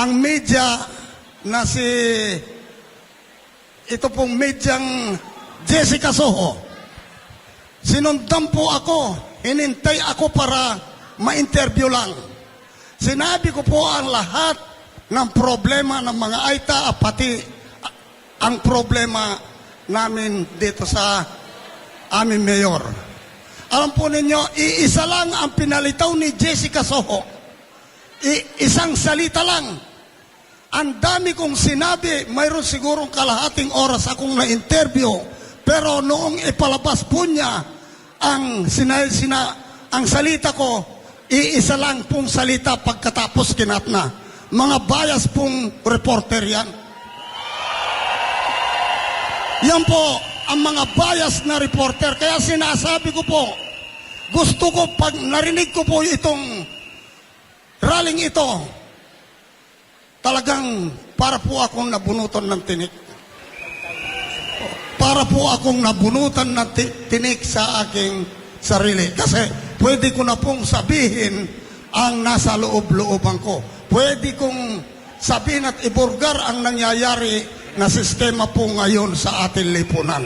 ang media na ito pong medyang Jessica Soho, sinundan po ako, hinintay ako para ma-interview lang. Sinabi ko po ang lahat ng problema ng mga Aita, pati ang problema namin dito sa aming mayor. Alam po ninyo, iisa lang ang pinalitaw ni Jessica Soho. Isang salita lang. Ang dami kong sinabi, mayroon sigurong kalahating oras akong na-interview, pero noong ipalabas po niya ang salita ko, iisa lang pong salita pagkatapos kinatna. Mga bias pong reporter yan. Yan po ang mga bias na reporter. Kaya sinasabi ko po, gusto ko pag narinig ko po itong rallying ito, talagang para po akong nabunutan ng tinik. Para po akong nabunutan ng tinik sa aking sarili. Kasi pwede ko na pong sabihin ang nasa loob-looban ko. Pwede kong sabihin at ibulgar ang nangyayari na sistema po ngayon sa ating lipunan.